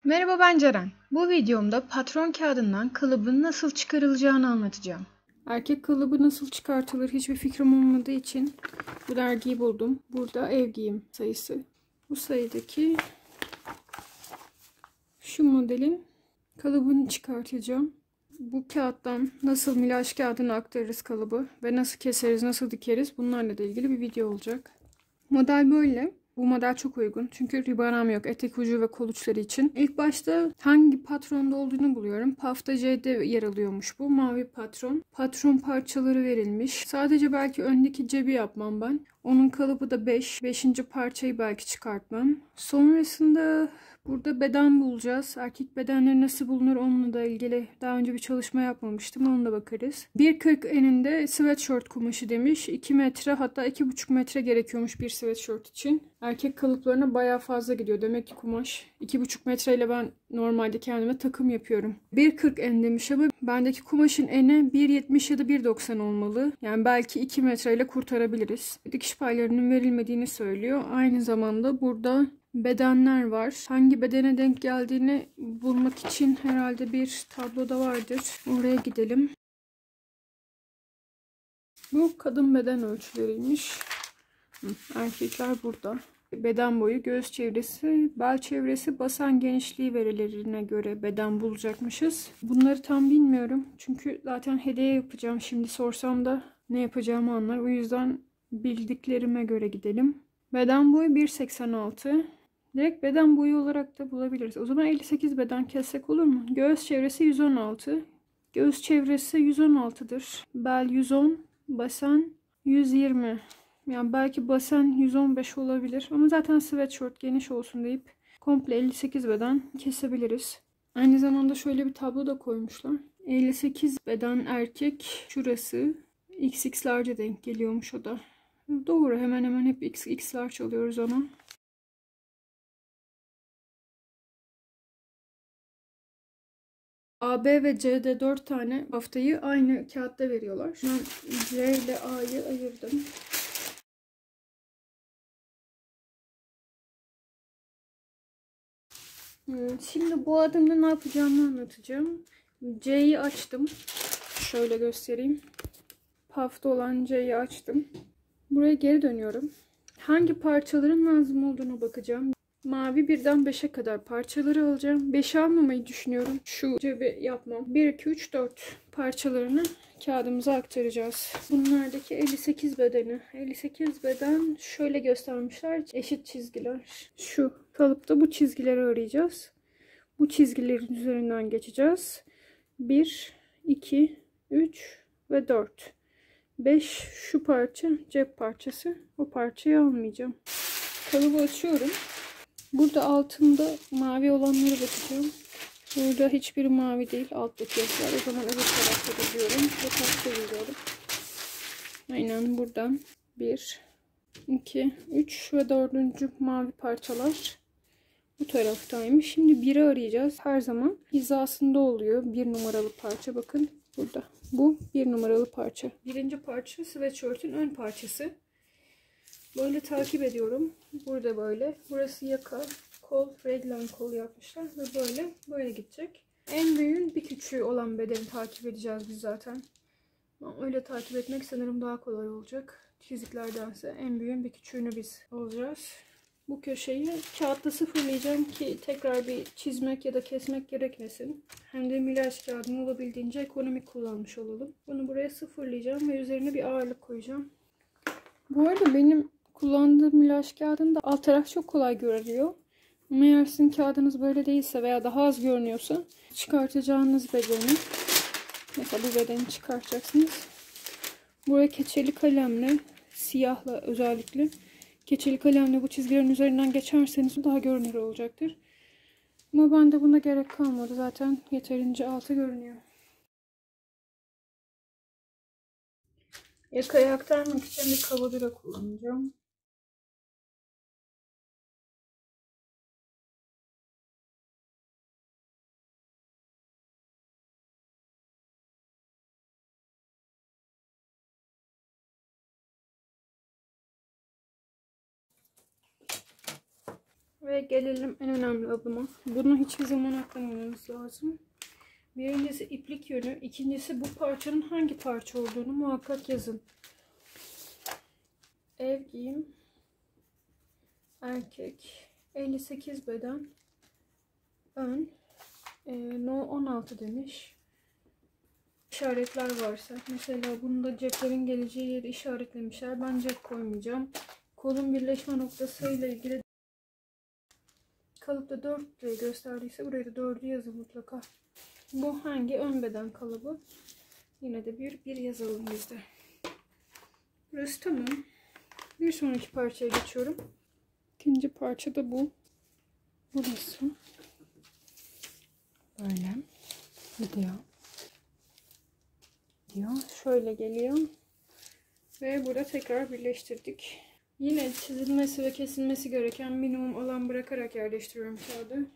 Merhaba, ben Ceren. Bu videomda patron kağıdından kalıbın nasıl çıkarılacağını anlatacağım. Erkek kalıbı nasıl çıkartılır hiçbir fikrim olmadığı için bu dergiyi buldum. Burada ev giyim sayısı. Bu sayıdaki şu modelin kalıbını çıkartacağım. Bu kağıttan nasıl milaj kağıdına aktarırız kalıbı ve nasıl keseriz, nasıl dikeriz bunlarla da ilgili bir video olacak. Model böyle. Bu model çok uygun. Çünkü ribanam yok. Etek ucu ve kol uçları için. İlk başta hangi patronda olduğunu buluyorum. Pafta C'de yer alıyormuş bu. Mavi patron. Patron parçaları verilmiş. Sadece belki öndeki cebi yapmam ben. Onun kalıbı da 5. 5. parçayı belki çıkartmam. Sonrasında burada beden bulacağız. Erkek bedenleri nasıl bulunur onunla da ilgili daha önce bir çalışma yapmamıştım. Ona da bakarız. 1.40 eninde sweatshirt kumaşı demiş. 2 metre hatta 2,5 metre gerekiyormuş bir sweatshirt için. Erkek kalıplarına bayağı fazla gidiyor. Demek ki kumaş 2,5 metreyle ben normalde kendime takım yapıyorum. 1.40 en demiş ama bendeki kumaşın eni 1.70 ya da 1.90 olmalı. Yani belki 2 metreyle kurtarabiliriz. Dikiş paylarının verilmediğini söylüyor. Aynı zamanda burada bedenler var. Hangi bedene denk geldiğini bulmak için herhalde bir tablo da vardır. Oraya gidelim. Bu kadın beden ölçüleriymiş. Erkekler burada. Beden boyu, göğüs çevresi, bel çevresi, basen genişliği verilerine göre beden bulacakmışız. Bunları tam bilmiyorum. Çünkü zaten hediye yapacağım. Şimdi sorsam da ne yapacağımı anlar. O yüzden bildiklerime göre gidelim. Beden boyu 1.86. Direkt beden boyu olarak da bulabiliriz. O zaman 58 beden kessek olur mu? Göğüs çevresi 116. Göğüs çevresi 116'dır. Bel 110. Basen 120. Yani belki basen 115 olabilir. Ama zaten sweatshirt geniş olsun deyip komple 58 beden kesebiliriz. Aynı zamanda şöyle bir tablo da koymuşlar. 58 beden erkek şurası XX large'a denk geliyormuş o da. Doğru, hemen hemen hep XX large alıyoruz ona. A, B ve C'de 4 tane haftayı aynı kağıtta veriyorlar. Ben C ile A'yı ayırdım. Şimdi bu adımda ne yapacağımı anlatacağım. C'yi açtım. Şöyle göstereyim. Pafta olan C'yi açtım. Buraya geri dönüyorum. Hangi parçaların lazım olduğuna bakacağım. Mavi 1'den 5'e kadar parçaları alacağım. 5'i almamayı düşünüyorum. Şu cebi yapmam. 1, 2, 3, 4 parçalarını kağıdımıza aktaracağız. Bunlardaki 58 bedeni. 58 beden şöyle göstermişler. Eşit çizgiler. Şu kalıpta bu çizgileri arayacağız. Bu çizgilerin üzerinden geçeceğiz. 1, 2, 3 ve 4. 5 şu parça cep parçası. O parçayı almayacağım. Kalıbı açıyorum. Burada altında mavi olanlara bakacağım. Burada hiçbir mavi değil. Alttaki yazılar. O zaman öbür tarafta da diyorum. Ve kaçta gidiyorum. Aynen buradan 1, 2, 3 ve 4. mavi parçalar bu taraftaymış. Şimdi 1'i arayacağız. Her zaman hizasında oluyor. 1 numaralı parça bakın burada. Bu 1 numaralı parça. Birinci parça sweatshirt'ün ön parçası. Böyle takip ediyorum. Burada böyle. Burası yaka, kol, raglan kol yapmışlar ve böyle gidecek. En büyüğün bir küçüğü olan bedeni takip edeceğiz biz zaten. Öyle takip etmek sanırım daha kolay olacak. Çiziklerdense en büyüğün bir küçüğünü biz alacağız. Bu köşeyi kağıtta sıfırlayacağım ki tekrar bir çizmek ya da kesmek gerekmesin. Hem de milaj kağıdını olabildiğince ekonomik kullanmış olalım. Bunu buraya sıfırlayacağım ve üzerine bir ağırlık koyacağım. Bu arada benim kullandığım milaj kağıdında alt taraf çok kolay görülüyor. Ama eğer sizin kağıdınız böyle değilse veya daha az görünüyorsa çıkartacağınız bedeni, mesela bu bedeni çıkartacaksınız. Buraya keçeli kalemle, siyahla özellikle keçeli kalemle bu çizgilerin üzerinden geçerseniz daha görünür olacaktır. Ama bende buna gerek kalmadı. Zaten yeterince altı görünüyor. Yakayı aktarmak için bir kabadura kullanacağım. Ve gelelim en önemli adıma. Bunu hiçbir zaman atlamamamız lazım. Birincisi iplik yönü. İkincisi bu parçanın hangi parça olduğunu muhakkak yazın. Ev giyim. Erkek. 58 beden. Ön. No 16 demiş. İşaretler varsa. Mesela bunda ceplerin geleceği yeri işaretlemişler. Ben cep koymayacağım. Kolun birleşme noktasıyla ilgili kalıpta 4 diye gösterdiyse buraya da 4'ü yazın mutlaka. Bu hangi ön beden kalıbı? Yine de bir yazalım bizde. Burası tamam. Bir sonraki parçaya geçiyorum. İkinci parça da bu. Burası. Böyle. Gidiyor. Şöyle geliyor. Ve burada tekrar birleştirdik. Yine çizilmesi ve kesilmesi gereken minimum alan bırakarak yerleştiriyorum kağıdı.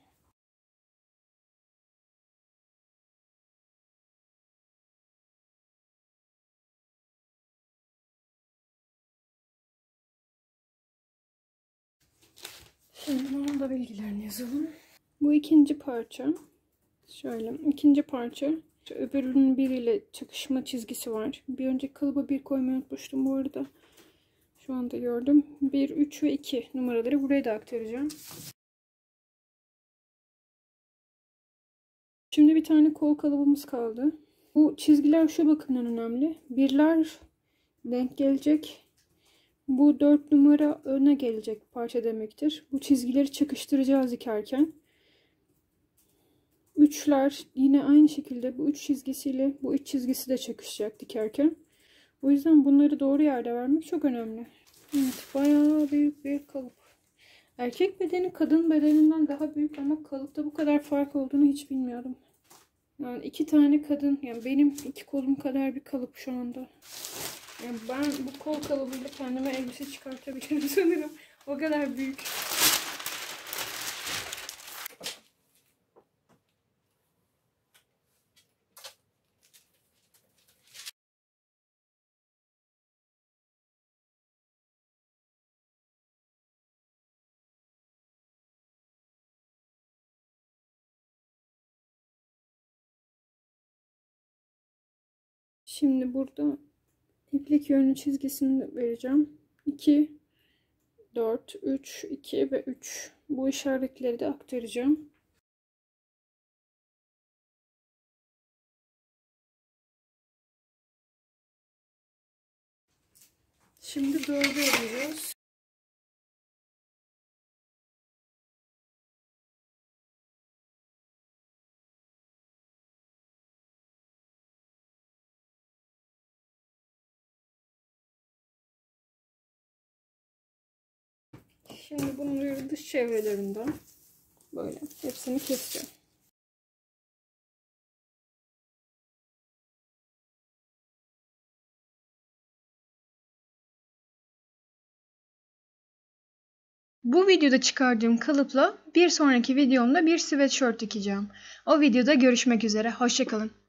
Şimdi onun da bilgilerini yazalım. Bu ikinci parça. Şöyle ikinci parça. Öbürünün biriyle çakışma çizgisi var. Bir önceki kalıba 1 koymayı unutmuştum bu arada. Şu anda gördüm. 1, 3 ve 2 numaraları buraya da aktaracağım. Şimdi bir tane kol kalıbımız kaldı. Bu çizgiler şu bakımdan önemli. Birler denk gelecek. Bu 4 numara öne gelecek parça demektir. Bu çizgileri çakıştıracağız dikerken. Üçler yine aynı şekilde bu 3 çizgisiyle bu 3 çizgisi de çakışacak dikerken. O yüzden bunları doğru yerde vermek çok önemli. Evet, bayağı büyük bir kalıp. Erkek bedeni kadın bedeninden daha büyük ama kalıpta bu kadar fark olduğunu hiç bilmiyordum. Yani 2 tane kadın, yani benim 2 kolum kadar bir kalıp şu anda. Yani ben bu kol kalıbıyla kendime elbise çıkartabilirim sanırım. O kadar büyük. Şimdi burada iplik yönlü çizgisini vereceğim. 2, 4, 3, 2 ve 3. Bu işaretleri de aktaracağım. Şimdi 4'ü öreceğiz. Şimdi bunları dış çevrelerinden böyle hepsini keseceğim. Bu videoda çıkardığım kalıpla bir sonraki videomda bir sweatshirt dikeceğim. O videoda görüşmek üzere. Hoşça kalın.